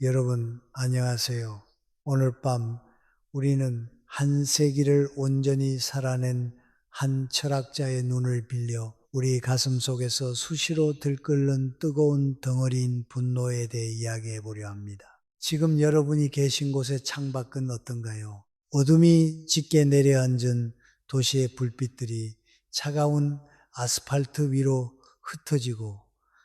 여러분 안녕하세요. 오늘 밤 우리는 한 세기를 온전히 살아낸 한 철학자의 눈을 빌려 우리 가슴 속에서 수시로 들끓는 뜨거운 덩어리인 분노에 대해 이야기해 보려 합니다. 지금 여러분이 계신 곳의 창밖은 어떤가요? 어둠이 짙게 내려앉은 도시의 불빛들이 차가운 아스팔트 위로 흩어지고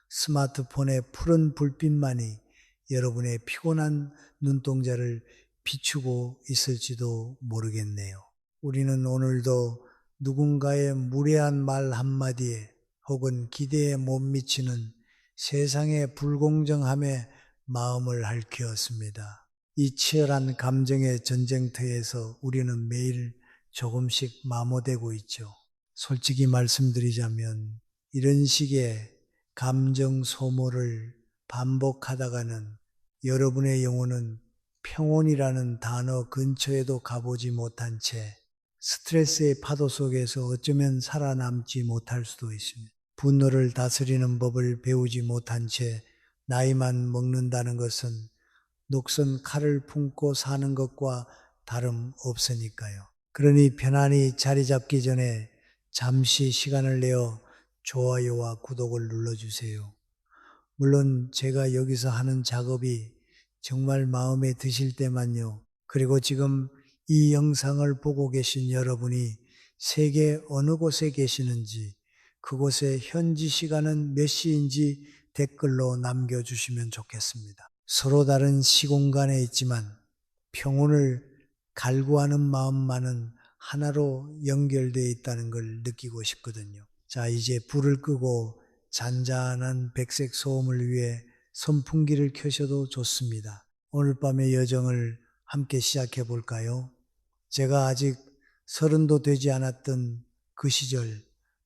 스마트폰의 푸른 불빛만이 여러분의 피곤한 눈동자를 비추고 있을지도 모르겠네요. 우리는 오늘도 누군가의 무례한 말 한마디에 혹은 기대에 못 미치는 세상의 불공정함에 마음을 핥히었습니다. 이 치열한 감정의 전쟁터에서 우리는 매일 조금씩 마모되고 있죠. 솔직히 말씀드리자면 이런 식의 감정 소모를 반복하다가는 여러분의 영혼은 평온이라는 단어 근처에도 가보지 못한 채 스트레스의 파도 속에서 어쩌면 살아남지 못할 수도 있습니다. 분노를 다스리는 법을 배우지 못한 채 나이만 먹는다는 것은 녹슨 칼을 품고 사는 것과 다름없으니까요. 그러니 편안히 자리 잡기 전에 잠시 시간을 내어 좋아요와 구독을 눌러주세요. 물론 제가 여기서 하는 작업이 정말 마음에 드실 때만요. 그리고 지금 이 영상을 보고 계신 여러분이 세계 어느 곳에 계시는지, 그곳의 현지 시간은 몇 시인지 댓글로 남겨주시면 좋겠습니다. 서로 다른 시공간에 있지만 평온을 갈구하는 마음만은 하나로 연결되어 있다는 걸 느끼고 싶거든요. 자, 이제 불을 끄고 잔잔한 백색 소음을 위해 선풍기를 켜셔도 좋습니다. 오늘 밤의 여정을 함께 시작해 볼까요? 제가 아직 30도 되지 않았던 그 시절,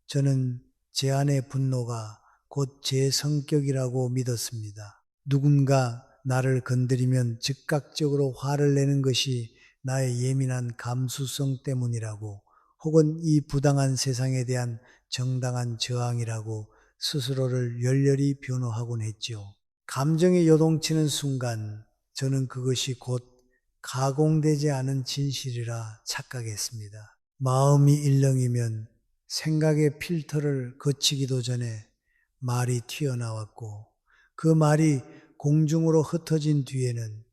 저는 제 안의 분노가 곧 제 성격이라고 믿었습니다. 누군가 나를 건드리면 즉각적으로 화를 내는 것이 나의 예민한 감수성 때문이라고, 혹은 이 부당한 세상에 대한 정당한 저항이라고 스스로를 열렬히 변호하곤 했죠. 감정이 요동치는 순간 저는 그것이 곧 가공되지 않은 진실이라 착각했습니다. 마음이 일렁이면 생각의 필터를 거치기도 전에 말이 튀어나왔고, 그 말이 공중으로 흩어진 뒤에는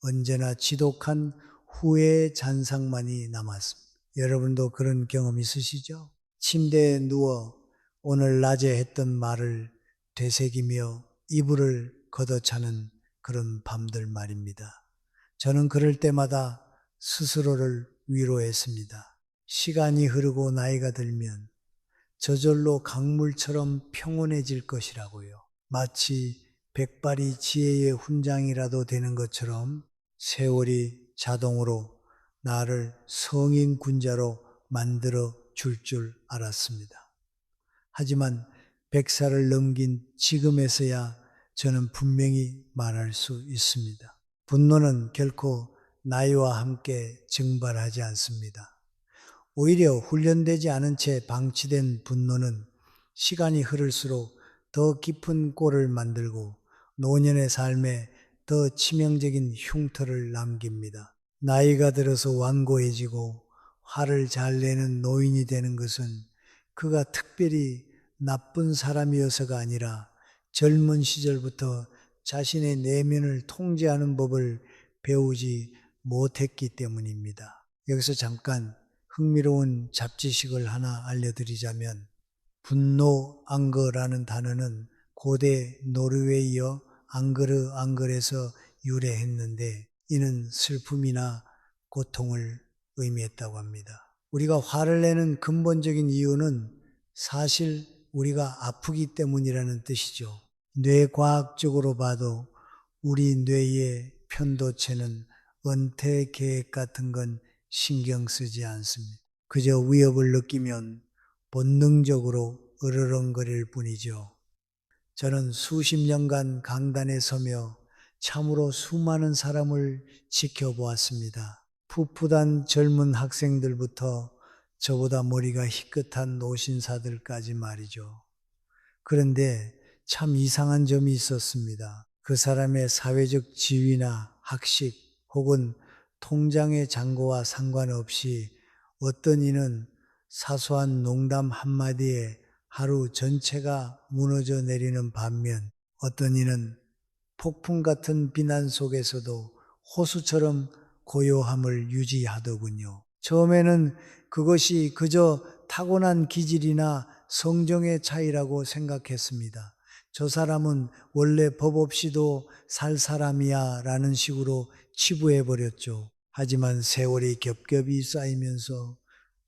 언제나 지독한 후회의 잔상만이 남았습니다. 여러분도 그런 경험 있으시죠? 침대에 누워 오늘 낮에 했던 말을 되새기며 이불을 걷어차는 그런 밤들 말입니다. 저는 그럴 때마다 스스로를 위로했습니다. 시간이 흐르고 나이가 들면 저절로 강물처럼 평온해질 것이라고요. 마치 백발이 지혜의 훈장이라도 되는 것처럼 세월이 자동으로 나를 성인 군자로 만들어 줄 알았습니다. 하지만 100살을 넘긴 지금에서야 저는 분명히 말할 수 있습니다. 분노는 결코 나이와 함께 증발하지 않습니다. 오히려 훈련되지 않은 채 방치된 분노는 시간이 흐를수록 더 깊은 골을 만들고 노년의 삶에 더 치명적인 흉터를 남깁니다. 나이가 들어서 완고해지고 화를 잘 내는 노인이 되는 것은 그가 특별히 나쁜 사람이어서가 아니라 젊은 시절부터 자신의 내면을 통제하는 법을 배우지 못했기 때문입니다. 여기서 잠깐 흥미로운 잡지식을 하나 알려드리자면, 분노 앙거라는 단어는 고대 노르웨이어 앙그르 앙글에서 유래했는데 이는 슬픔이나 고통을 의미했다고 합니다. 우리가 화를 내는 근본적인 이유는 사실 우리가 아프기 때문이라는 뜻이죠. 뇌과학적으로 봐도 우리 뇌의 편도체는 은퇴 계획 같은 건 신경 쓰지 않습니다. 그저 위협을 느끼면 본능적으로 으르렁거릴 뿐이죠. 저는 수십 년간 강단에 서며 참으로 수많은 사람을 지켜보았습니다. 풋풋한 젊은 학생들부터 저보다 머리가 희끗한 노신사들까지 말이죠. 그런데 참 이상한 점이 있었습니다. 그 사람의 사회적 지위나 학식 혹은 통장의 잔고와 상관없이 어떤 이는 사소한 농담 한마디에 하루 전체가 무너져 내리는 반면 어떤 이는 폭풍 같은 비난 속에서도 호수처럼 고요함을 유지하더군요. 처음에는 그것이 그저 타고난 기질이나 성정의 차이라고 생각했습니다. 저 사람은 원래 법 없이도 살 사람이야 라는 식으로 치부해버렸죠. 하지만 세월이 겹겹이 쌓이면서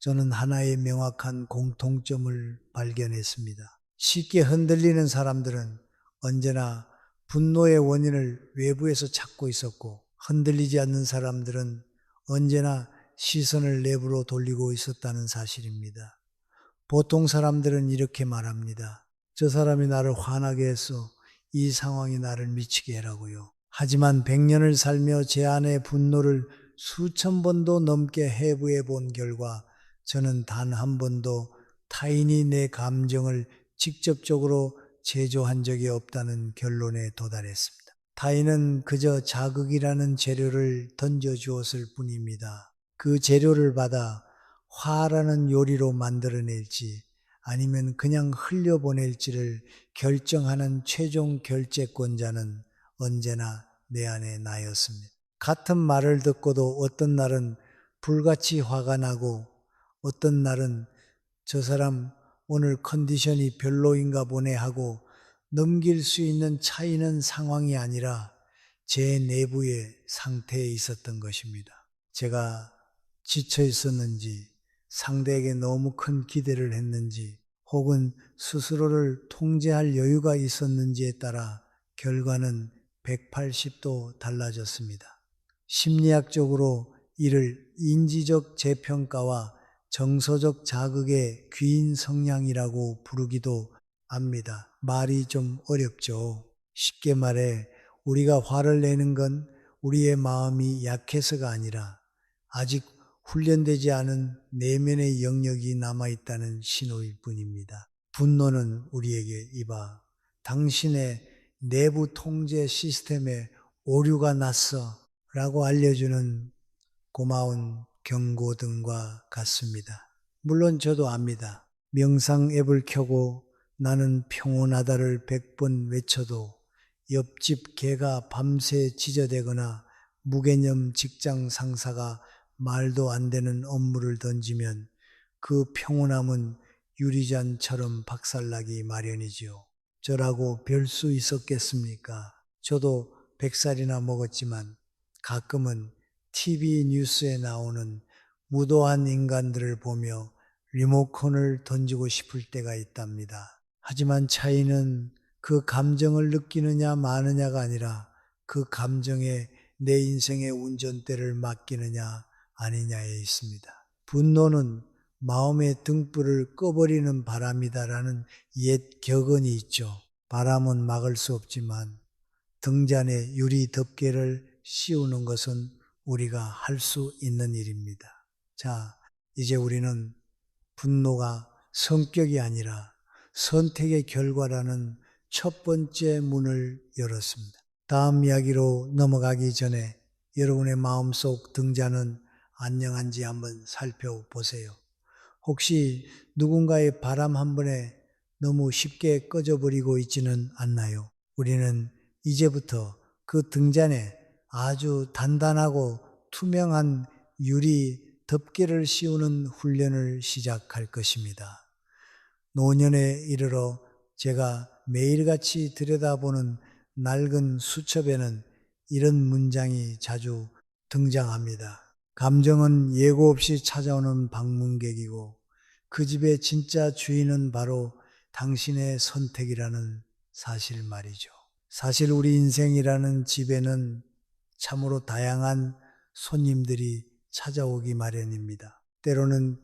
저는 하나의 명확한 공통점을 발견했습니다. 쉽게 흔들리는 사람들은 언제나 분노의 원인을 외부에서 찾고 있었고, 흔들리지 않는 사람들은 언제나 시선을 내부로 돌리고 있었다는 사실입니다. 보통 사람들은 이렇게 말합니다. 저 사람이 나를 화나게 해서 이 상황이 나를 미치게 해라고요. 하지만 100년을 살며 제 안의 분노를 수천 번도 넘게 해부해 본 결과 저는 단 한 번도 타인이 내 감정을 직접적으로 제조한 적이 없다는 결론에 도달했습니다. 타인은 그저 자극이라는 재료를 던져주었을 뿐입니다. 그 재료를 받아 화라는 요리로 만들어낼지 아니면 그냥 흘려보낼지를 결정하는 최종 결재권자는 언제나 내 안에 나였습니다. 같은 말을 듣고도 어떤 날은 불같이 화가 나고 어떤 날은 저 사람 오늘 컨디션이 별로인가 보네 하고 넘길 수 있는 차이는 상황이 아니라 제 내부의 상태에 있었던 것입니다. 제가 지쳐 있었는지, 상대에게 너무 큰 기대를 했는지, 혹은 스스로를 통제할 여유가 있었는지에 따라 결과는 180도 달라졌습니다. 심리학적으로 이를 인지적 재평가와 정서적 자극의 귀인 성향이라고 부르기도 합니다. 말이 좀 어렵죠. 쉽게 말해 우리가 화를 내는 건 우리의 마음이 약해서가 아니라 아직 훈련되지 않은 내면의 영역이 남아있다는 신호일 뿐입니다. 분노는 우리에게 이봐 당신의 내부 통제 시스템에 오류가 났어 라고 알려주는 고마운 경고등과 같습니다. 물론 저도 압니다. 명상 앱을 켜고 나는 평온하다를 100번 외쳐도 옆집 개가 밤새 짖어대거나 무개념 직장 상사가 말도 안 되는 업무를 던지면 그 평온함은 유리잔처럼 박살나기 마련이지요. 저라고 별 수 있었겠습니까? 저도 100살이나 먹었지만 가끔은 TV 뉴스에 나오는 무도한 인간들을 보며 리모컨을 던지고 싶을 때가 있답니다. 하지만 차이는 그 감정을 느끼느냐 마느냐가 아니라 그 감정에 내 인생의 운전대를 맡기느냐 아니냐에 있습니다. 분노는 마음의 등불을 꺼버리는 바람이다라는 옛 격언이 있죠. 바람은 막을 수 없지만 등잔에 유리 덮개를 씌우는 것은 우리가 할 수 있는 일입니다. 자, 이제 우리는 분노가 성격이 아니라 선택의 결과라는 첫 번째 문을 열었습니다. 다음 이야기로 넘어가기 전에 여러분의 마음속 등잔은 안녕한지 한번 살펴보세요. 혹시 누군가의 바람 한 번에 너무 쉽게 꺼져버리고 있지는 않나요? 우리는 이제부터 그 등잔에 아주 단단하고 투명한 유리 덮개를 씌우는 훈련을 시작할 것입니다. 노년에 이르러 제가 매일같이 들여다보는 낡은 수첩에는 이런 문장이 자주 등장합니다. 감정은 예고 없이 찾아오는 방문객이고 그 집의 진짜 주인은 바로 당신의 선택이라는 사실 말이죠. 사실 우리 인생이라는 집에는 참으로 다양한 손님들이 찾아오기 마련입니다. 때로는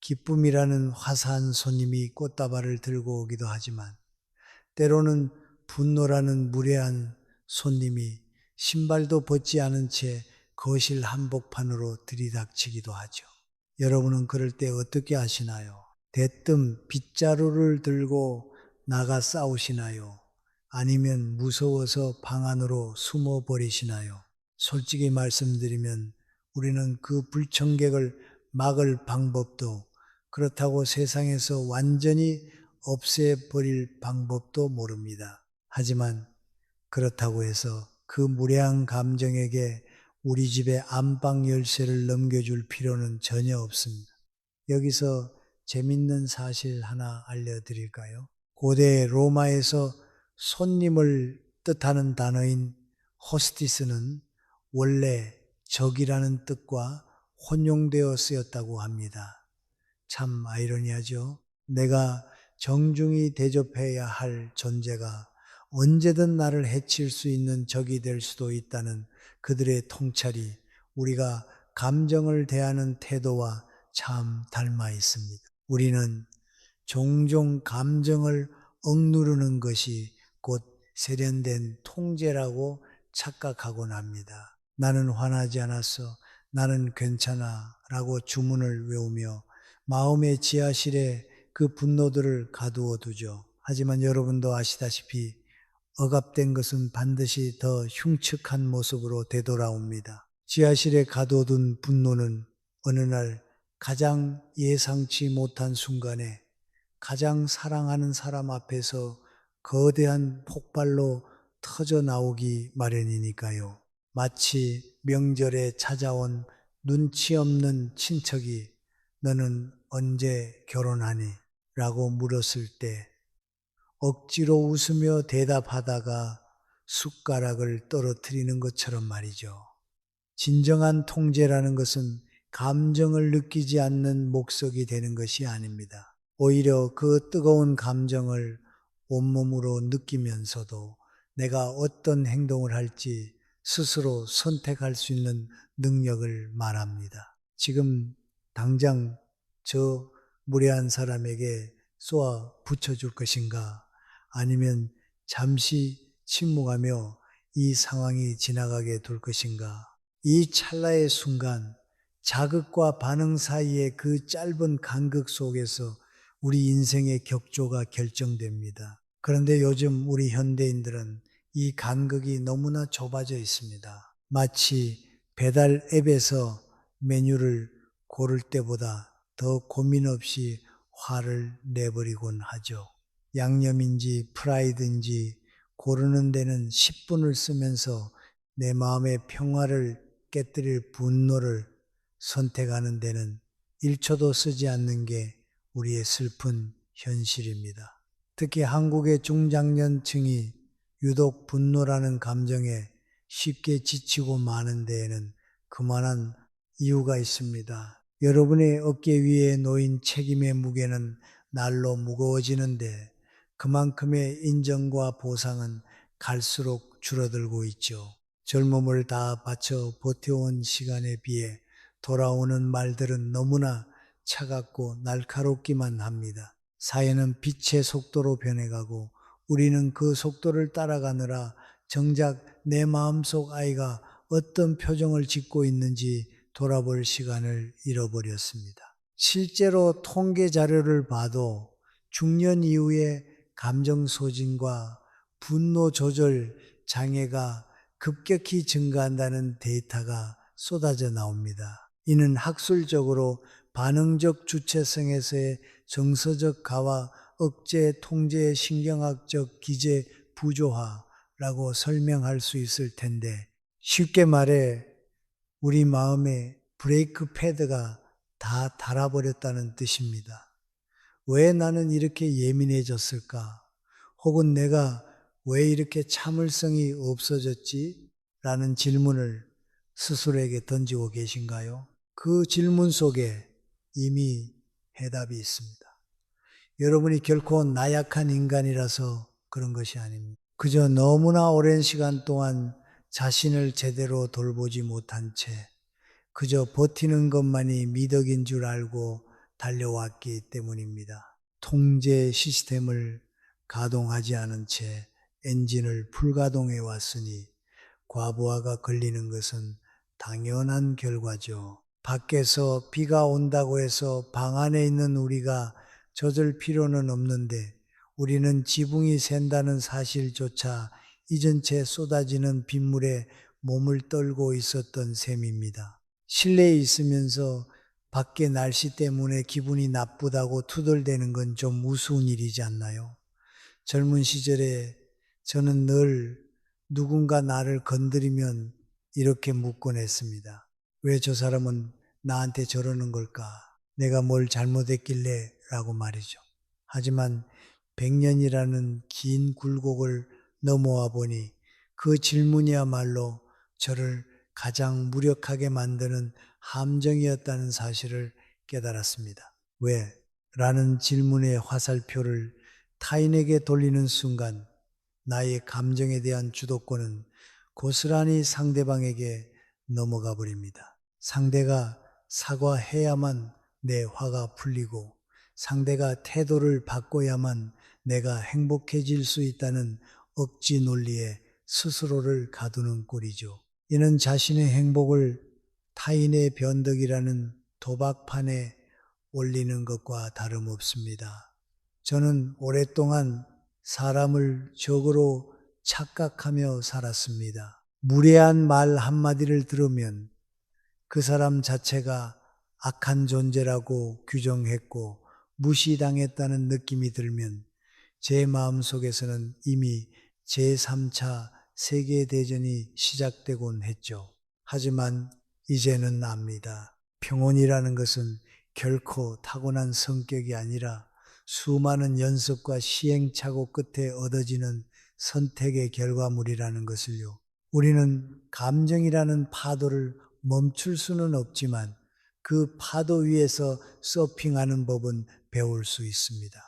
기쁨이라는 화사한 손님이 꽃다발을 들고 오기도 하지만 때로는 분노라는 무례한 손님이 신발도 벗지 않은 채 거실 한복판으로 들이닥치기도 하죠. 여러분은 그럴 때 어떻게 하시나요? 대뜸 빗자루를 들고 나가 싸우시나요? 아니면 무서워서 방 안으로 숨어 버리시나요? 솔직히 말씀드리면 우리는 그 불청객을 막을 방법도, 그렇다고 세상에서 완전히 없애버릴 방법도 모릅니다. 하지만 그렇다고 해서 그 무례한 감정에게 우리 집의 안방 열쇠를 넘겨줄 필요는 전혀 없습니다. 여기서 재밌는 사실 하나 알려드릴까요? 고대 로마에서 손님을 뜻하는 단어인 호스티스는 원래 적이라는 뜻과 혼용되어 쓰였다고 합니다. 참 아이러니하죠. 내가 정중히 대접해야 할 존재가 언제든 나를 해칠 수 있는 적이 될 수도 있다는 그들의 통찰이 우리가 감정을 대하는 태도와 참 닮아 있습니다. 우리는 종종 감정을 억누르는 것이 곧 세련된 통제라고 착각하곤 합니다. 나는 화나지 않았어. 나는 괜찮아. 라고 주문을 외우며 마음의 지하실에 그 분노들을 가두어 두죠. 하지만 여러분도 아시다시피 억압된 것은 반드시 더 흉측한 모습으로 되돌아옵니다. 지하실에 가둬둔 분노는 어느 날 가장 예상치 못한 순간에 가장 사랑하는 사람 앞에서 거대한 폭발로 터져 나오기 마련이니까요. 마치 명절에 찾아온 눈치 없는 친척이 너는 언제 결혼하니? 라고 물었을 때 억지로 웃으며 대답하다가 숟가락을 떨어뜨리는 것처럼 말이죠. 진정한 통제라는 것은 감정을 느끼지 않는 목석이 되는 것이 아닙니다. 오히려 그 뜨거운 감정을 온몸으로 느끼면서도 내가 어떤 행동을 할지 스스로 선택할 수 있는 능력을 말합니다. 지금 당장 저 무례한 사람에게 쏘아 붙여줄 것인가? 아니면 잠시 침묵하며 이 상황이 지나가게 둘 것인가? 이 찰나의 순간, 자극과 반응 사이의 그 짧은 간극 속에서 우리 인생의 격조가 결정됩니다. 그런데 요즘 우리 현대인들은 이 간극이 너무나 좁아져 있습니다. 마치 배달 앱에서 메뉴를 고를 때보다 더 고민 없이 화를 내버리곤 하죠. 양념인지 프라이드인지 고르는 데는 10분을 쓰면서 내 마음의 평화를 깨뜨릴 분노를 선택하는 데는 1초도 쓰지 않는 게 우리의 슬픈 현실입니다. 특히 한국의 중장년층이 유독 분노라는 감정에 쉽게 지치고 마는 데에는 그만한 이유가 있습니다. 여러분의 어깨 위에 놓인 책임의 무게는 날로 무거워지는데 그만큼의 인정과 보상은 갈수록 줄어들고 있죠. 젊음을 다 바쳐 버텨온 시간에 비해 돌아오는 말들은 너무나 차갑고 날카롭기만 합니다. 사회는 빛의 속도로 변해가고 우리는 그 속도를 따라가느라 정작 내 마음속 아이가 어떤 표정을 짓고 있는지 돌아볼 시간을 잃어버렸습니다. 실제로 통계 자료를 봐도 중년 이후에 감정 소진과 분노 조절 장애가 급격히 증가한다는 데이터가 쏟아져 나옵니다. 이는 학술적으로 반응적 주체성에서의 정서적 가와 억제 통제의 신경학적 기제 부조화라고 설명할 수 있을 텐데 쉽게 말해 우리 마음에 브레이크 패드가 다 닳아버렸다는 뜻입니다. 왜 나는 이렇게 예민해졌을까? 혹은 내가 왜 이렇게 참을성이 없어졌지? 라는 질문을 스스로에게 던지고 계신가요? 그 질문 속에 이미 해답이 있습니다. 여러분이 결코 나약한 인간이라서 그런 것이 아닙니다. 그저 너무나 오랜 시간 동안 자신을 제대로 돌보지 못한 채 그저 버티는 것만이 미덕인 줄 알고 달려왔기 때문입니다. 통제 시스템을 가동하지 않은 채 엔진을 불가동해 왔으니 과부하가 걸리는 것은 당연한 결과죠. 밖에서 비가 온다고 해서 방 안에 있는 우리가 젖을 필요는 없는데 우리는 지붕이 샌다는 사실조차 잊은 채 쏟아지는 빗물에 몸을 떨고 있었던 셈입니다. 실내에 있으면서 밖에 날씨 때문에 기분이 나쁘다고 투덜대는 건 좀 우스운 일이지 않나요? 젊은 시절에 저는 늘 누군가 나를 건드리면 이렇게 묻곤 했습니다. 왜 저 사람은 나한테 저러는 걸까? 내가 뭘 잘못했길래? 라고 말이죠. 하지만 100년이라는 긴 굴곡을 넘어와 보니 그 질문이야말로 저를 가장 무력하게 만드는 함정이었다는 사실을 깨달았습니다. 왜? 라는 질문의 화살표를 타인에게 돌리는 순간 나의 감정에 대한 주도권은 고스란히 상대방에게 넘어가 버립니다. 상대가 사과해야만 내 화가 풀리고 상대가 태도를 바꿔야만 내가 행복해질 수 있다는 억지 논리에 스스로를 가두는 꼴이죠. 이는 자신의 행복을 타인의 변덕이라는 도박판에 올리는 것과 다름없습니다. 저는 오랫동안 사람을 적으로 착각하며 살았습니다. 무례한 말 한마디를 들으면 그 사람 자체가 악한 존재라고 규정했고 무시당했다는 느낌이 들면 제 마음속에서는 이미 제3차 세계대전이 시작되곤 했죠. 하지만 이제는 압니다. 평온이라는 것은 결코 타고난 성격이 아니라 수많은 연습과 시행착오 끝에 얻어지는 선택의 결과물이라는 것을요. 우리는 감정이라는 파도를 멈출 수는 없지만 그 파도 위에서 서핑하는 법은 배울 수 있습니다.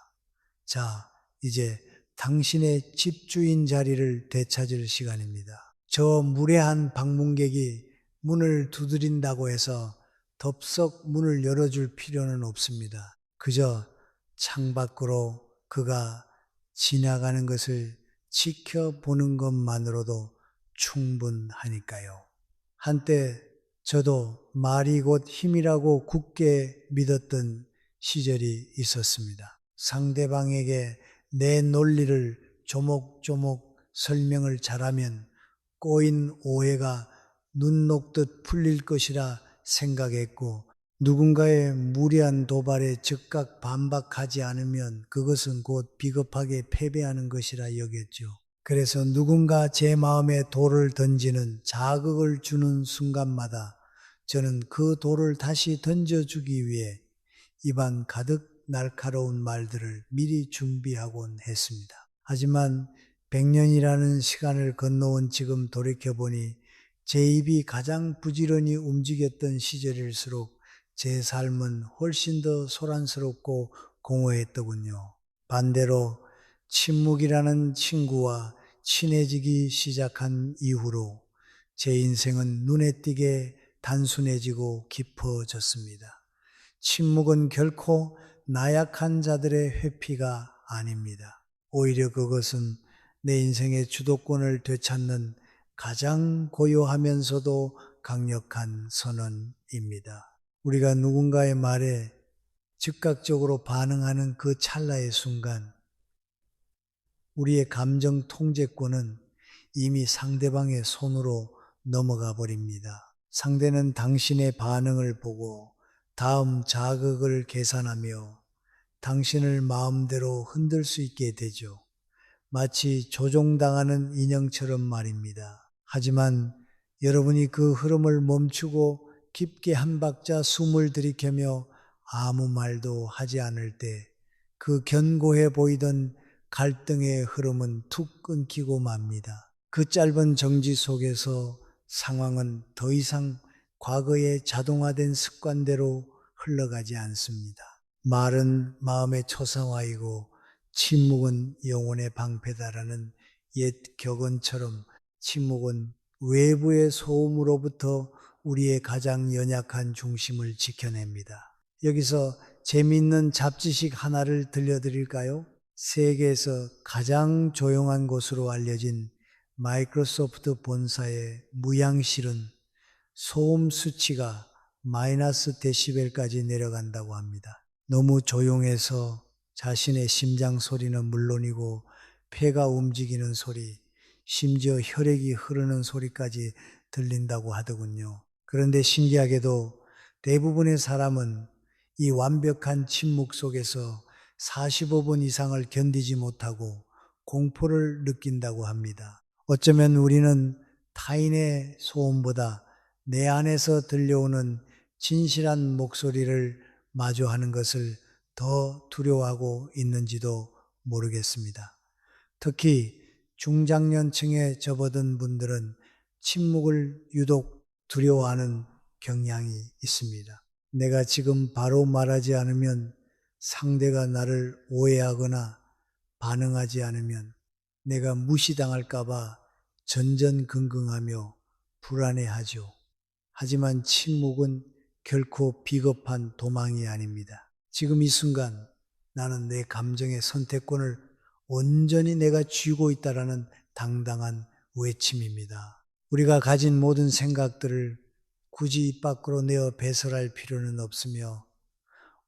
자, 이제 당신의 집주인 자리를 되찾을 시간입니다. 저 무례한 방문객이 문을 두드린다고 해서 덥석 문을 열어줄 필요는 없습니다. 그저 창밖으로 그가 지나가는 것을 지켜보는 것만으로도 충분하니까요. 한때 저도 말이 곧 힘이라고 굳게 믿었던 시절이 있었습니다. 상대방에게 내 논리를 조목조목 설명을 잘하면 꼬인 오해가 눈 녹듯 풀릴 것이라 생각했고 누군가의 무리한 도발에 즉각 반박하지 않으면 그것은 곧 비겁하게 패배하는 것이라 여겼죠. 그래서 누군가 제 마음에 돌을 던지는 자극을 주는 순간마다 저는 그 돌을 다시 던져주기 위해 입안 가득 날카로운 말들을 미리 준비하곤 했습니다. 하지만 100년이라는 시간을 건너온 지금 돌이켜보니 제 입이 가장 부지런히 움직였던 시절일수록 제 삶은 훨씬 더 소란스럽고 공허했더군요. 반대로 침묵이라는 친구와 친해지기 시작한 이후로 제 인생은 눈에 띄게 단순해지고 깊어졌습니다. 침묵은 결코 나약한 자들의 회피가 아닙니다. 오히려 그것은 내 인생의 주도권을 되찾는 가장 고요하면서도 강력한 선언입니다. 우리가 누군가의 말에 즉각적으로 반응하는 그 찰나의 순간 우리의 감정 통제권은 이미 상대방의 손으로 넘어가 버립니다. 상대는 당신의 반응을 보고 다음 자극을 계산하며 당신을 마음대로 흔들 수 있게 되죠. 마치 조종당하는 인형처럼 말입니다. 하지만 여러분이 그 흐름을 멈추고 깊게 한 박자 숨을 들이켜며 아무 말도 하지 않을 때 그 견고해 보이던 갈등의 흐름은 툭 끊기고 맙니다. 그 짧은 정지 속에서 상황은 더 이상 과거의 자동화된 습관대로 흘러가지 않습니다. 말은 마음의 초상화이고 침묵은 영혼의 방패다라는 옛 격언처럼 침묵은 외부의 소음으로부터 우리의 가장 연약한 중심을 지켜냅니다. 여기서 재미있는 잡지식 하나를 들려드릴까요? 세계에서 가장 조용한 곳으로 알려진 마이크로소프트 본사의 무향실은 소음 수치가 마이너스 데시벨까지 내려간다고 합니다. 너무 조용해서 자신의 심장 소리는 물론이고 폐가 움직이는 소리, 심지어 혈액이 흐르는 소리까지 들린다고 하더군요. 그런데 신기하게도 대부분의 사람은 이 완벽한 침묵 속에서 45분 이상을 견디지 못하고 공포를 느낀다고 합니다. 어쩌면 우리는 타인의 소음보다 내 안에서 들려오는 진실한 목소리를 마주하는 것을 더 두려워하고 있는지도 모르겠습니다. 특히 중장년층에 접어든 분들은 침묵을 유독 두려워하는 경향이 있습니다. 내가 지금 바로 말하지 않으면 상대가 나를 오해하거나 반응하지 않으면 내가 무시당할까봐 전전긍긍하며 불안해하죠. 하지만 침묵은 결코 비겁한 도망이 아닙니다. 지금 이 순간 나는 내 감정의 선택권을 온전히 내가 쥐고 있다라는 당당한 외침입니다. 우리가 가진 모든 생각들을 굳이 입 밖으로 내어 배설할 필요는 없으며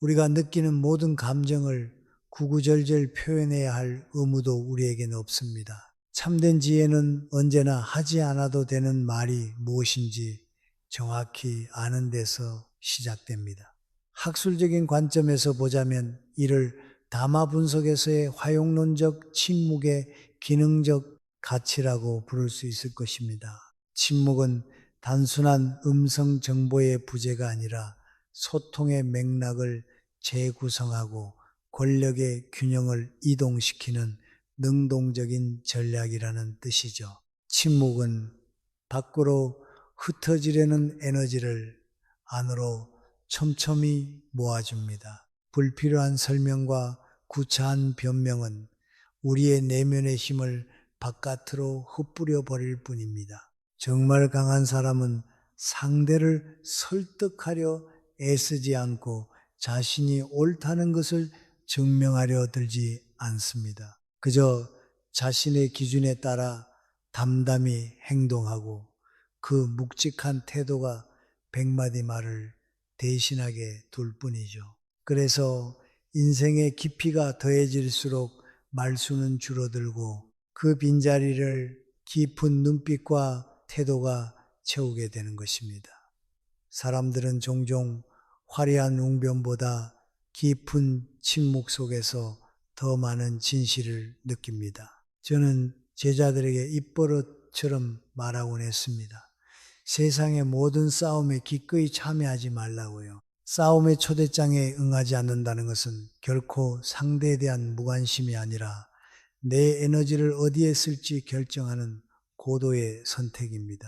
우리가 느끼는 모든 감정을 구구절절 표현해야 할 의무도 우리에게는 없습니다. 참된 지혜는 언제나 하지 않아도 되는 말이 무엇인지 정확히 아는 데서 시작됩니다. 학술적인 관점에서 보자면 이를 담화 분석에서의 활용론적 침묵의 기능적 가치라고 부를 수 있을 것입니다. 침묵은 단순한 음성 정보의 부재가 아니라 소통의 맥락을 재구성하고 권력의 균형을 이동시키는 능동적인 전략이라는 뜻이죠. 침묵은 밖으로 흩어지려는 에너지를 안으로 촘촘히 모아줍니다. 불필요한 설명과 구차한 변명은 우리의 내면의 힘을 바깥으로 흩뿌려 버릴 뿐입니다. 정말 강한 사람은 상대를 설득하려 애쓰지 않고 자신이 옳다는 것을 증명하려 들지 않습니다. 그저 자신의 기준에 따라 담담히 행동하고 그 묵직한 태도가 100마디 말을 대신하게 둘 뿐이죠. 그래서 인생의 깊이가 더해질수록 말수는 줄어들고 그 빈자리를 깊은 눈빛과 태도가 채우게 되는 것입니다. 사람들은 종종 화려한 웅변보다 깊은 침묵 속에서 더 많은 진실을 느낍니다. 저는 제자들에게 입버릇처럼 말하곤 했습니다. 세상의 모든 싸움에 기꺼이 참여하지 말라고요. 싸움의 초대장에 응하지 않는다는 것은 결코 상대에 대한 무관심이 아니라 내 에너지를 어디에 쓸지 결정하는 고도의 선택입니다.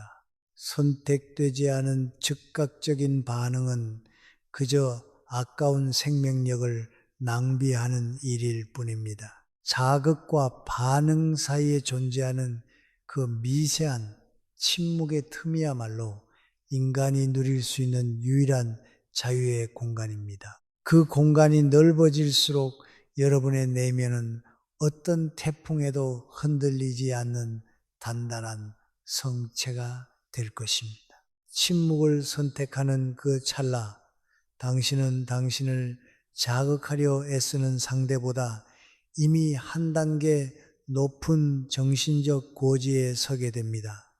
선택되지 않은 즉각적인 반응은 그저 아까운 생명력을 낭비하는 일일 뿐입니다. 자극과 반응 사이에 존재하는 그 미세한 침묵의 틈이야말로 인간이 누릴 수 있는 유일한 자유의 공간입니다. 그 공간이 넓어질수록 여러분의 내면은 어떤 태풍에도 흔들리지 않는 단단한 성체가 될 것입니다. 침묵을 선택하는 그 찰나, 당신은 당신을 자극하려 애쓰는 상대보다 이미 한 단계 높은 정신적 고지에 서게 됩니다.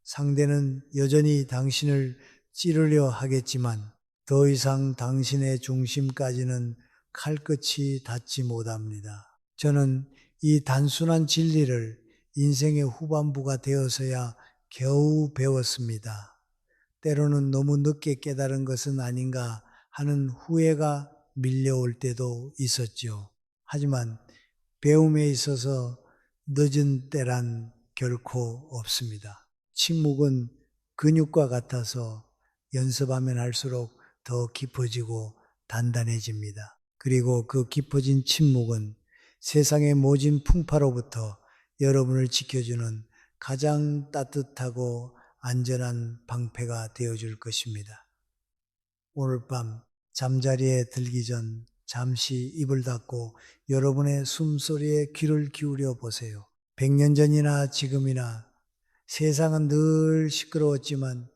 상대는 여전히 당신을 찌르려 하겠지만 더 이상 당신의 중심까지는 칼끝이 닿지 못합니다. 저는 이 단순한 진리를 인생의 후반부가 되어서야 겨우 배웠습니다. 때로는 너무 늦게 깨달은 것은 아닌가 하는 후회가 밀려올 때도 있었죠. 하지만 배움에 있어서 늦은 때란 결코 없습니다. 침묵은 근육과 같아서 연습하면 할수록 더 깊어지고 단단해집니다. 그리고 그 깊어진 침묵은 세상의 모진 풍파로부터 여러분을 지켜주는 가장 따뜻하고 안전한 방패가 되어줄 것입니다. 오늘 밤 잠자리에 들기 전 잠시 입을 닫고 여러분의 숨소리에 귀를 기울여 보세요. 100년 전이나 지금이나 세상은 늘 시끄러웠지만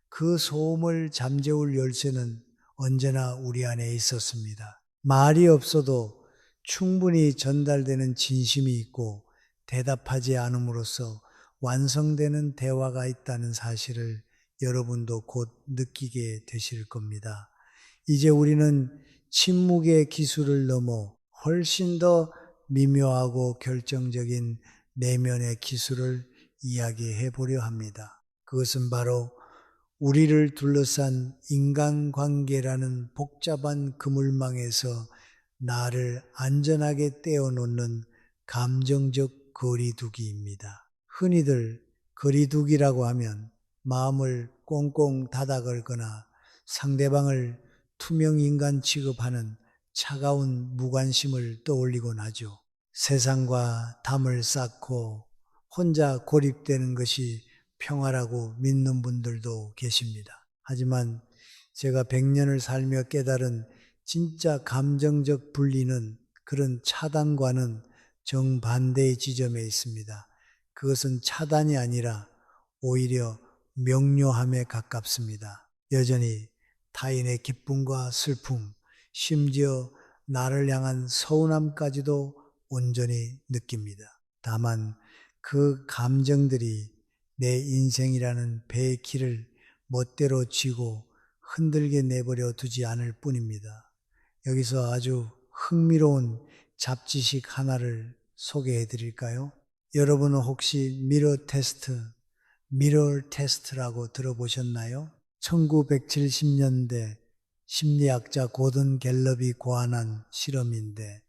그 소음을 잠재울 열쇠는 언제나 우리 안에 있었습니다. 말이 없어도 충분히 전달되는 진심이 있고 대답하지 않음으로써 완성되는 대화가 있다는 사실을 여러분도 곧 느끼게 되실 겁니다. 이제 우리는 침묵의 기술을 넘어 훨씬 더 미묘하고 결정적인 내면의 기술을 이야기해 보려 합니다. 그것은 바로 우리를 둘러싼 인간관계라는 복잡한 그물망에서 나를 안전하게 떼어놓는 감정적 거리두기입니다. 흔히들 거리두기라고 하면 마음을 꽁꽁 닫아 걸거나 상대방을 투명인간 취급하는 차가운 무관심을 떠올리곤 하죠. 세상과 담을 쌓고 혼자 고립되는 것이 평화라고 믿는 분들도 계십니다. 하지만 제가 100년을 살며 깨달은 진짜 감정적 분리는 그런 차단과는 정반대의 지점에 있습니다. 그것은 차단이 아니라 오히려 명료함에 가깝습니다. 여전히 타인의 기쁨과 슬픔, 심지어 나를 향한 서운함까지도 온전히 느낍니다. 다만 그 감정들이 내 인생이라는 배의 키를 멋대로 쥐고 흔들게 내버려 두지 않을 뿐입니다. 여기서 아주 흥미로운 잡지식 하나를 소개해 드릴까요? 여러분은 혹시 미러 테스트라고 들어보셨나요? 1970년대 심리학자 고든 갤럽이 고안한 실험인데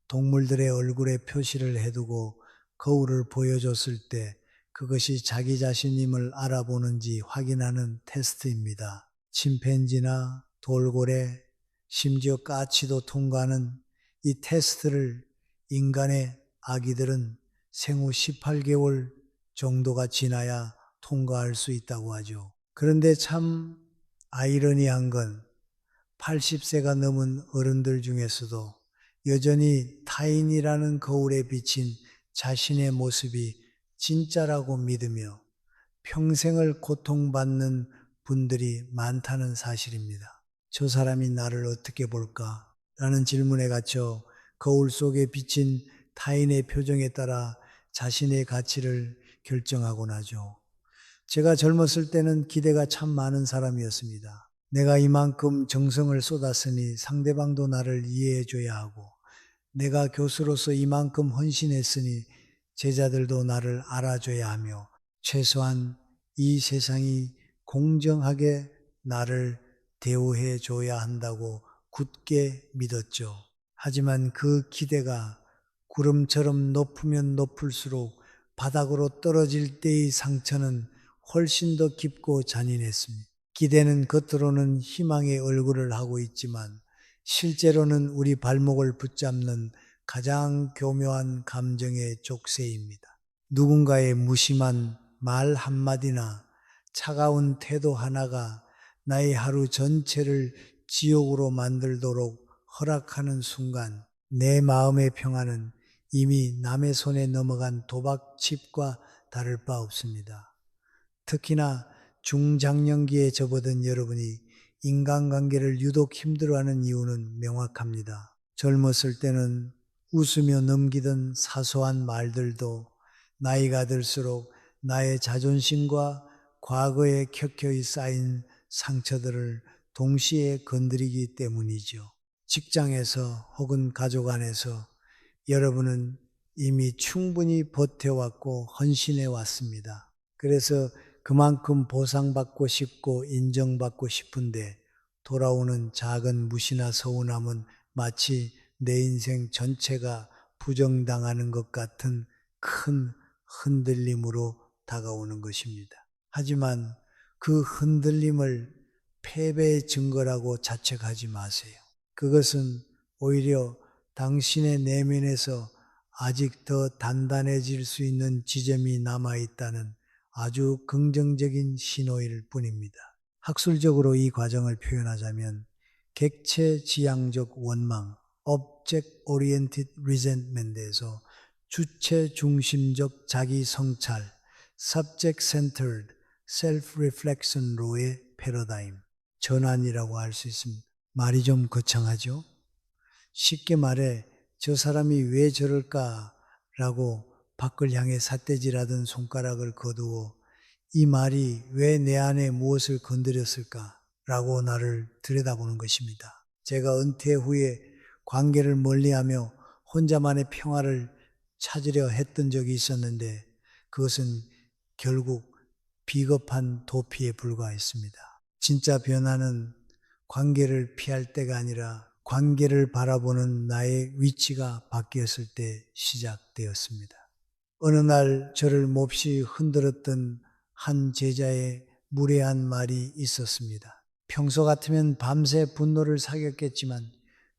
동물들의 얼굴에 표시를 해두고 거울을 보여줬을 때 그것이 자기 자신임을 알아보는지 확인하는 테스트입니다. 침팬지나 돌고래, 심지어 까치도 통과하는 이 테스트를 인간의 아기들은 생후 18개월 정도가 지나야 통과할 수 있다고 하죠. 그런데 참 아이러니한 건 80세가 넘은 어른들 중에서도 여전히 타인이라는 거울에 비친 자신의 모습이 진짜라고 믿으며 평생을 고통받는 분들이 많다는 사실입니다. 저 사람이 나를 어떻게 볼까? 라는 질문에 갇혀 거울 속에 비친 타인의 표정에 따라 자신의 가치를 결정하곤 하죠. 제가 젊었을 때는 기대가 참 많은 사람이었습니다. 내가 이만큼 정성을 쏟았으니 상대방도 나를 이해해 줘야 하고, 내가 교수로서 이만큼 헌신했으니 제자들도 나를 알아줘야 하며, 최소한 이 세상이 공정하게 나를 대우해 줘야 한다고 굳게 믿었죠. 하지만 그 기대가 구름처럼 높으면 높을수록 바닥으로 떨어질 때의 상처는 훨씬 더 깊고 잔인했습니다. 기대는 겉으로는 희망의 얼굴을 하고 있지만 실제로는 우리 발목을 붙잡는 가장 교묘한 감정의 족쇄입니다. 누군가의 무심한 말 한마디나 차가운 태도 하나가 나의 하루 전체를 지옥으로 만들도록 허락하는 순간 내 마음의 평화는 이미 남의 손에 넘어간 도박칩과 다를 바 없습니다. 특히나 중장년기에 접어든 여러분이 인간관계를 유독 힘들어하는 이유는 명확합니다. 젊었을 때는 웃으며 넘기던 사소한 말들도 나이가 들수록 나의 자존심과 과거에 켜켜이 쌓인 상처들을 동시에 건드리기 때문이죠. 직장에서 혹은 가족 안에서 여러분은 이미 충분히 버텨왔고 헌신해 왔습니다. 그래서 그만큼 보상받고 싶고 인정받고 싶은데 돌아오는 작은 무시나 서운함은 마치 내 인생 전체가 부정당하는 것 같은 큰 흔들림으로 다가오는 것입니다. 하지만 그 흔들림을 패배의 증거라고 자책하지 마세요. 그것은 오히려 당신의 내면에서 아직 더 단단해질 수 있는 지점이 남아있다는 아주 긍정적인 신호일 뿐입니다. 학술적으로 이 과정을 표현하자면 객체지향적 원망, Object Oriented Resentment에서 주체 중심적 자기 성찰, Subject Centered Self-Reflection로의 패러다임, 전환이라고 할 수 있습니다. 말이 좀 거창하죠? 쉽게 말해 저 사람이 왜 저럴까? 라고 밖을 향해 삿대질하던 손가락을 거두어 이 말이 왜 내 안에 무엇을 건드렸을까? 라고 나를 들여다보는 것입니다. 제가 은퇴 후에 관계를 멀리하며 혼자만의 평화를 찾으려 했던 적이 있었는데 그것은 결국 비겁한 도피에 불과했습니다. 진짜 변화는 관계를 피할 때가 아니라 관계를 바라보는 나의 위치가 바뀌었을 때 시작되었습니다. 어느 날 저를 몹시 흔들었던 한 제자의 무례한 말이 있었습니다. 평소 같으면 밤새 분노를 사겼겠지만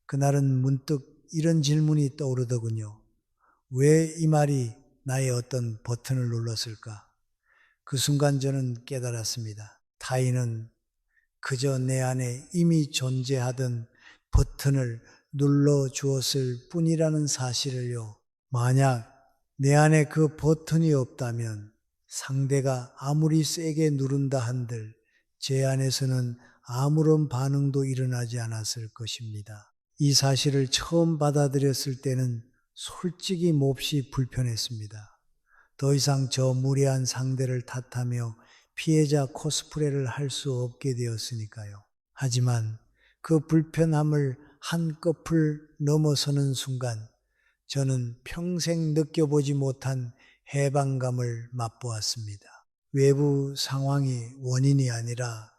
그날은 문득 이런 질문이 떠오르더군요. 왜 이 말이 나의 어떤 버튼을 눌렀을까? 그 순간 저는 깨달았습니다. 타인은 그저 내 안에 이미 존재하던 버튼을 눌러 주었을 뿐이라는 사실을요. 만약 내 안에 그 버튼이 없다면 상대가 아무리 세게 누른다 한들 제 안에서는 아무런 반응도 일어나지 않았을 것입니다. 이 사실을 처음 받아들였을 때는 솔직히 몹시 불편했습니다. 더 이상 저 무례한 상대를 탓하며 피해자 코스프레를 할 수 없게 되었으니까요. 하지만 그 불편함을 한꺼풀 넘어서는 순간 저는 평생 느껴보지 못한 해방감을 맛보았습니다. 외부 상황이 원인이 아니라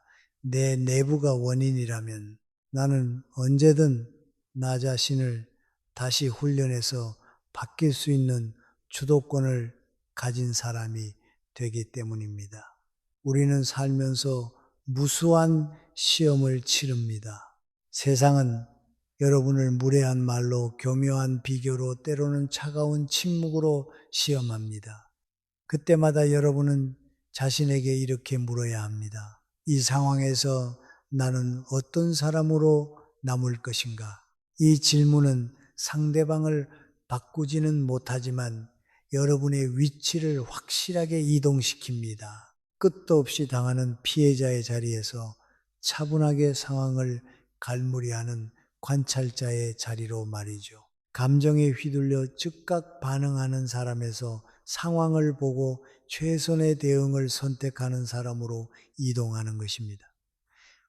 내 내부가 원인이라면 나는 언제든 나 자신을 다시 훈련해서 바뀔 수 있는 주도권을 가진 사람이 되기 때문입니다. 우리는 살면서 무수한 시험을 치릅니다. 세상은 여러분을 무례한 말로 교묘한 비교로 때로는 차가운 침묵으로 시험합니다. 그때마다 여러분은 자신에게 이렇게 물어야 합니다. 이 상황에서 나는 어떤 사람으로 남을 것인가? 이 질문은 상대방을 바꾸지는 못하지만 여러분의 위치를 확실하게 이동시킵니다. 끝도 없이 당하는 피해자의 자리에서 차분하게 상황을 갈무리하는 관찰자의 자리로 말이죠. 감정에 휘둘려 즉각 반응하는 사람에서 상황을 보고 최선의 대응을 선택하는 사람으로 이동하는 것입니다.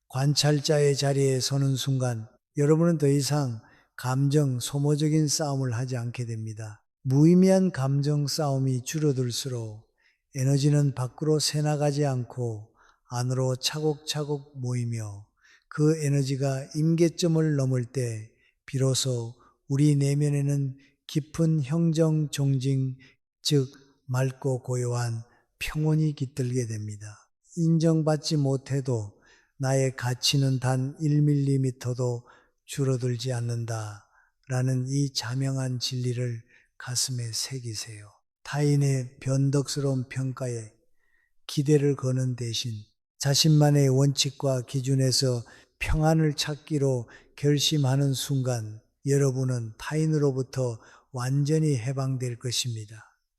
관찰자의 자리에 서는 순간 여러분은 더 이상 감정 소모적인 싸움을 하지 않게 됩니다. 무의미한 감정 싸움이 줄어들수록 에너지는 밖으로 새나가지 않고 안으로 차곡차곡 모이며 그 에너지가 임계점을 넘을 때 비로소 우리 내면에는 깊은 형정 정징, 즉 맑고 고요한 평온이 깃들게 됩니다. 인정받지 못해도 나의 가치는 단 1mm도 줄어들지 않는다라는 이 자명한 진리를 가슴에 새기세요. 타인의 변덕스러운 평가에 기대를 거는 대신 자신만의 원칙과 기준에서 평안을 찾기로 결심하는 순간 여러분은 타인으로부터 완전히 해방될 것입니다.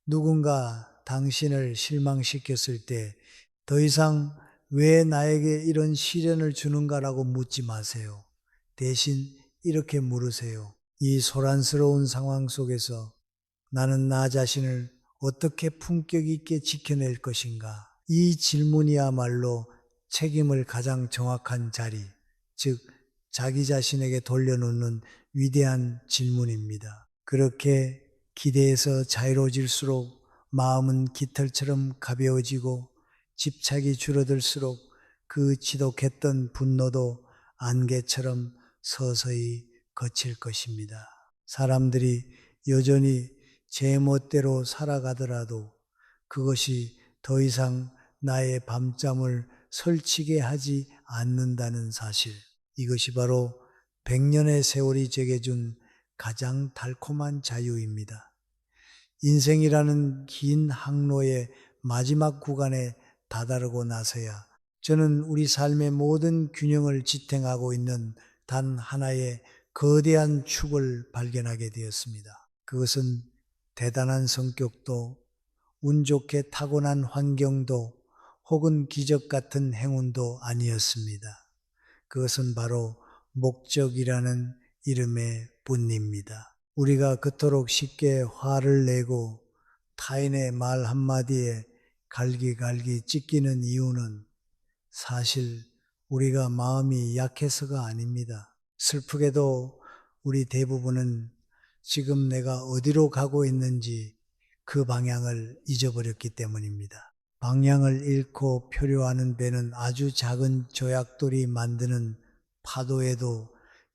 누군가 당신을 실망시켰을 때 더 이상 왜 나에게 이런 시련을 주는가라고 묻지 마세요. 대신 이렇게 물으세요. 이 소란스러운 상황 속에서 나는 나 자신을 어떻게 품격 있게 지켜낼 것인가? 이 질문이야말로 책임을 가장 정확한 자리, 즉 자기 자신에게 돌려놓는 위대한 질문입니다. 그렇게 기대에서 자유로워질수록 마음은 깃털처럼 가벼워지고 집착이 줄어들수록 그 지독했던 분노도 안개처럼 서서히 거칠 것입니다. 사람들이 여전히 제 멋대로 살아가더라도 그것이 더 이상 나의 밤잠을 설치게 하지 않는다는 사실. 이것이 바로 100년의 세월이 제게 준 가장 달콤한 자유입니다. 인생이라는 긴 항로의 마지막 구간에 다다르고 나서야 저는 우리 삶의 모든 균형을 지탱하고 있는 단 하나의 거대한 축을 발견하게 되었습니다. 그것은 대단한 성격도 운 좋게 타고난 환경도 혹은 기적 같은 행운도 아니었습니다. 그것은 바로 목적이라는 이름의 뿐입니다. 우리가 그토록 쉽게 화를 내고 타인의 말 한마디에 갈기갈기 찢기는 이유는 사실 우리가 마음이 약해서가 아닙니다. 슬프게도 우리 대부분은 지금 내가 어디로 가고 있는지 그 방향을 잊어버렸기 때문입니다. 방향을 잃고 표류하는 배는 아주 작은 조약돌이 만드는 파도에도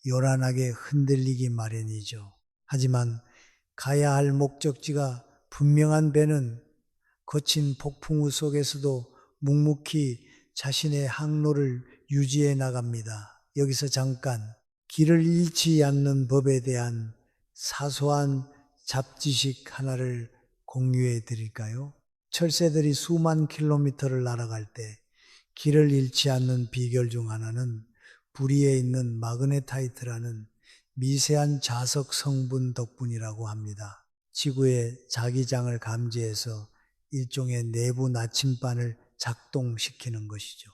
요란하게 흔들리기 마련이죠. 하지만 가야 할 목적지가 분명한 배는 거친 폭풍우 속에서도 묵묵히 자신의 항로를 유지해 나갑니다. 여기서 잠깐 길을 잃지 않는 법에 대한 사소한 잡지식 하나를 공유해 드릴까요? 철새들이 수만 킬로미터를 날아갈 때 길을 잃지 않는 비결 중 하나는 부리에 있는 마그네타이트라는 미세한 자석 성분 덕분이라고 합니다. 지구의 자기장을 감지해서 일종의 내부 나침반을 작동시키는 것이죠.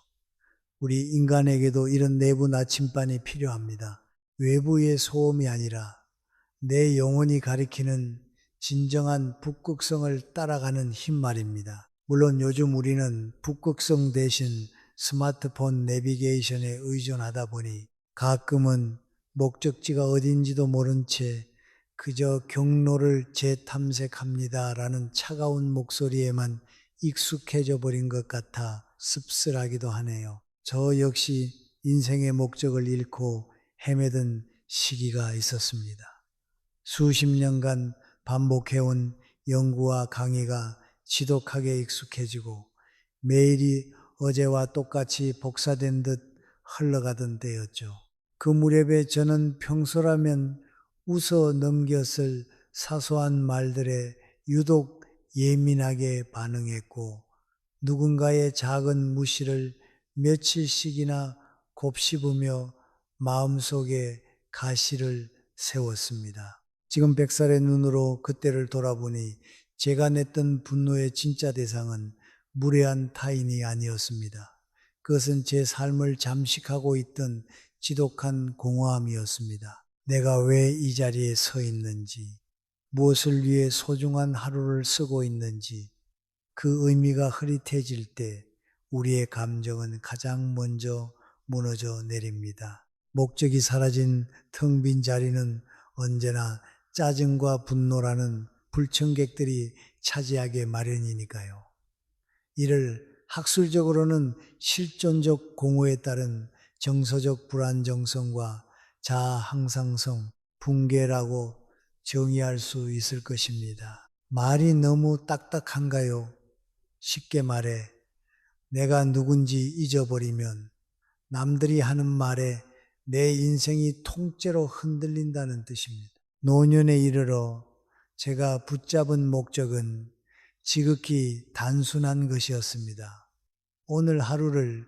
우리 인간에게도 이런 내부 나침반이 필요합니다. 외부의 소음이 아니라 내 영혼이 가리키는 진정한 북극성을 따라가는 힘 말입니다. 물론 요즘 우리는 북극성 대신 스마트폰 내비게이션에 의존하다 보니 가끔은 목적지가 어딘지도 모른 채 그저 경로를 재탐색합니다라는 차가운 목소리에만 익숙해져 버린 것 같아 씁쓸하기도 하네요. 저 역시 인생의 목적을 잃고 헤매던 시기가 있었습니다. 수십 년간 반복해온 연구와 강의가 지독하게 익숙해지고 매일이 어제와 똑같이 복사된 듯 흘러가던 때였죠. 그 무렵에 저는 평소라면 웃어 넘겼을 사소한 말들에 유독 예민하게 반응했고 누군가의 작은 무시를 며칠씩이나 곱씹으며 마음속에 가시를 세웠습니다. 지금 100살의 눈으로 그때를 돌아보니 제가 냈던 분노의 진짜 대상은 무례한 타인이 아니었습니다. 그것은 제 삶을 잠식하고 있던 지독한 공허함이었습니다. 내가 왜 이 자리에 서 있는지, 무엇을 위해 소중한 하루를 쓰고 있는지, 그 의미가 흐릿해질 때 우리의 감정은 가장 먼저 무너져 내립니다. 목적이 사라진 텅 빈 자리는 언제나 짜증과 분노라는 불청객들이 차지하게 마련이니까요. 이를 학술적으로는 실존적 공허에 따른 정서적 불안정성과 자아 항상성, 붕괴라고 정의할 수 있을 것입니다. 말이 너무 딱딱한가요? 쉽게 말해 내가 누군지 잊어버리면 남들이 하는 말에 내 인생이 통째로 흔들린다는 뜻입니다. 노년에 이르러 제가 붙잡은 목적은 지극히 단순한 것이었습니다. 오늘 하루를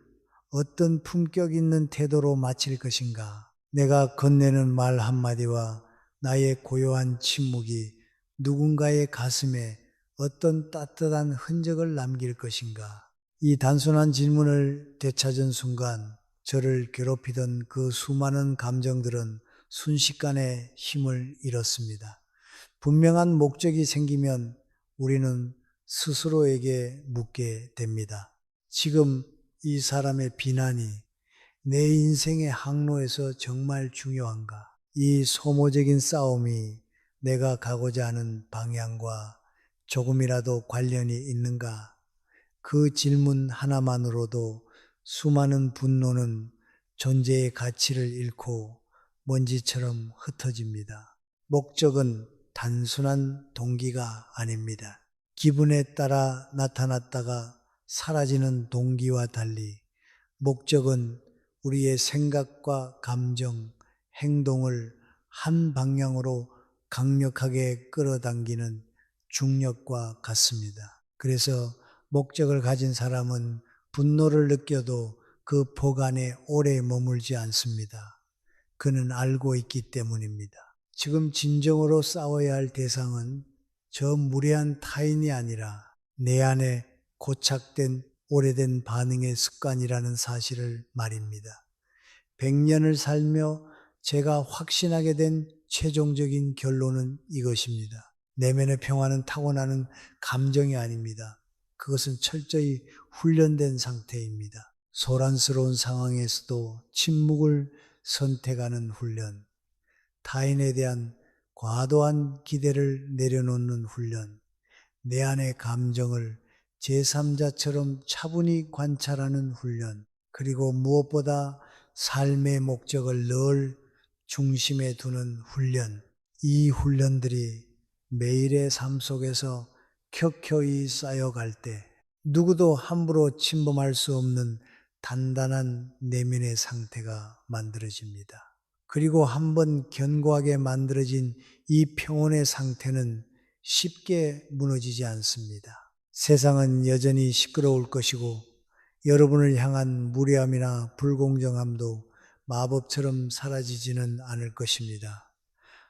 어떤 품격 있는 태도로 마칠 것인가? 내가 건네는 말 한마디와 나의 고요한 침묵이 누군가의 가슴에 어떤 따뜻한 흔적을 남길 것인가? 이 단순한 질문을 되찾은 순간 저를 괴롭히던 그 수많은 감정들은 순식간에 힘을 잃었습니다. 분명한 목적이 생기면 우리는 스스로에게 묻게 됩니다. 지금 이 사람의 비난이 내 인생의 항로에서 정말 중요한가? 이 소모적인 싸움이 내가 가고자 하는 방향과 조금이라도 관련이 있는가? 그 질문 하나만으로도 수많은 분노는 존재의 가치를 잃고 먼지처럼 흩어집니다. 목적은 단순한 동기가 아닙니다. 기분에 따라 나타났다가 사라지는 동기와 달리 목적은 우리의 생각과 감정, 행동을 한 방향으로 강력하게 끌어당기는 중력과 같습니다. 그래서 목적을 가진 사람은 분노를 느껴도 그 폭 안에 오래 머물지 않습니다. 그는 알고 있기 때문입니다. 지금 진정으로 싸워야 할 대상은 저 무례한 타인이 아니라 내 안에 고착된 오래된 반응의 습관이라는 사실을 말입니다. 100년을 살며 제가 확신하게 된 최종적인 결론은 이것입니다. 내면의 평화는 타고나는 감정이 아닙니다. 그것은 철저히 훈련된 상태입니다. 소란스러운 상황에서도 침묵을 선택하는 훈련, 타인에 대한 과도한 기대를 내려놓는 훈련, 내 안의 감정을 제3자처럼 차분히 관찰하는 훈련, 그리고 무엇보다 삶의 목적을 늘 중심에 두는 훈련, 이 훈련들이 매일의 삶 속에서 켜켜이 쌓여갈 때 누구도 함부로 침범할 수 없는 단단한 내면의 상태가 만들어집니다. 그리고 한번 견고하게 만들어진 이 평온의 상태는 쉽게 무너지지 않습니다. 세상은 여전히 시끄러울 것이고 여러분을 향한 무례함이나 불공정함도 마법처럼 사라지지는 않을 것입니다.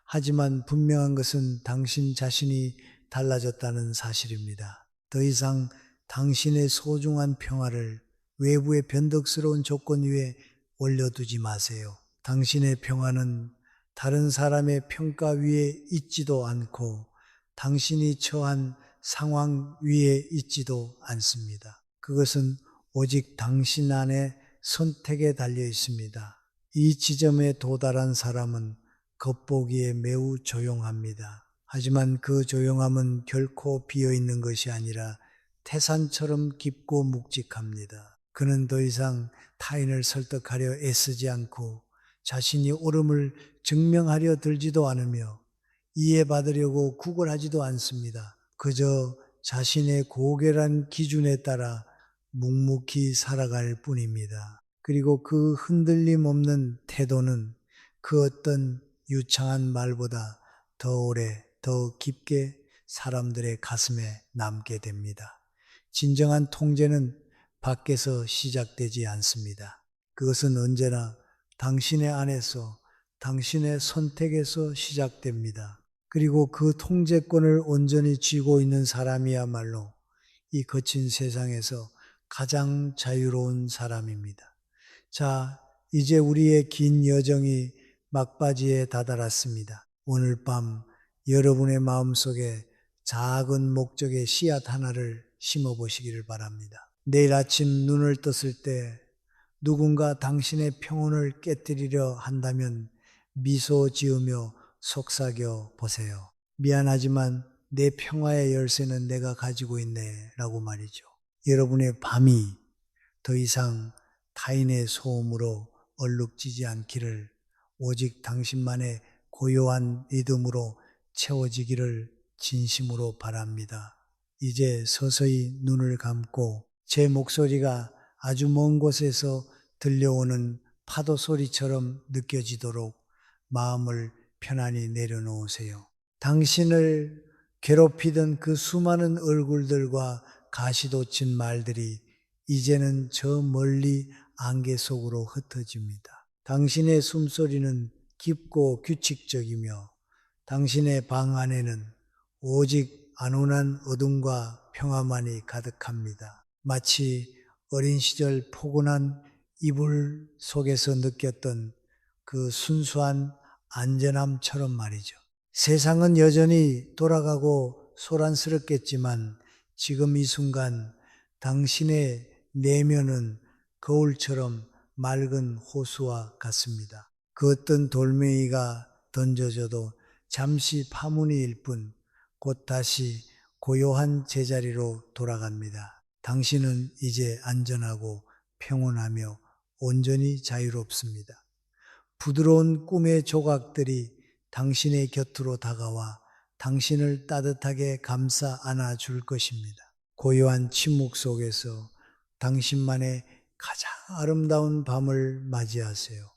하지만 분명한 것은 당신 자신이 달라졌다는 사실입니다. 더 이상 당신의 소중한 평화를 외부의 변덕스러운 조건 위에 올려두지 마세요. 당신의 평화는 다른 사람의 평가 위에 있지도 않고 당신이 처한 상황 위에 있지도 않습니다. 그것은 오직 당신 안의 선택에 달려 있습니다. 이 지점에 도달한 사람은 겉보기에 매우 조용합니다. 하지만 그 조용함은 결코 비어있는 것이 아니라 태산처럼 깊고 묵직합니다. 그는 더 이상 타인을 설득하려 애쓰지 않고 자신이 옳음을 증명하려 들지도 않으며 이해받으려고 구걸하지도 않습니다. 그저 자신의 고결한 기준에 따라 묵묵히 살아갈 뿐입니다. 그리고 그 흔들림 없는 태도는 그 어떤 유창한 말보다 더 오래, 더 깊게 사람들의 가슴에 남게 됩니다. 진정한 통제는 밖에서 시작되지 않습니다. 그것은 언제나 당신의 안에서, 당신의 선택에서 시작됩니다. 그리고 그 통제권을 온전히 쥐고 있는 사람이야말로 이 거친 세상에서 가장 자유로운 사람입니다. 자, 이제 우리의 긴 여정이 막바지에 다다랐습니다. 오늘 밤 여러분의 마음속에 작은 목적의 씨앗 하나를 심어보시기를 바랍니다. 내일 아침 눈을 떴을 때 누군가 당신의 평온을 깨뜨리려 한다면 미소 지으며 속삭여 보세요. 미안하지만 내 평화의 열쇠는 내가 가지고 있네 라고 말이죠. 여러분의 밤이 더 이상 타인의 소음으로 얼룩지지 않기를, 오직 당신만의 고요한 리듬으로 채워지기를 진심으로 바랍니다. 이제 서서히 눈을 감고 제 목소리가 아주 먼 곳에서 들려오는 파도 소리처럼 느껴지도록 마음을 편안히 내려놓으세요. 당신을 괴롭히던 그 수많은 얼굴들과 가시돋친 말들이 이제는 저 멀리 안개 속으로 흩어집니다. 당신의 숨소리는 깊고 규칙적이며 당신의 방 안에는 오직 안온한 어둠과 평화만이 가득합니다. 마치 어린 시절 포근한 이불 속에서 느꼈던 그 순수한 안전함처럼 말이죠. 세상은 여전히 돌아가고 소란스럽겠지만 지금 이 순간 당신의 내면은 거울처럼 맑은 호수와 같습니다. 그 어떤 돌멩이가 던져져도 잠시 파문이일 뿐 곧 다시 고요한 제자리로 돌아갑니다. 당신은 이제 안전하고 평온하며 온전히 자유롭습니다. 부드러운 꿈의 조각들이 당신의 곁으로 다가와 당신을 따뜻하게 감싸 안아줄 것입니다. 고요한 침묵 속에서 당신만의 가장 아름다운 밤을 맞이하세요.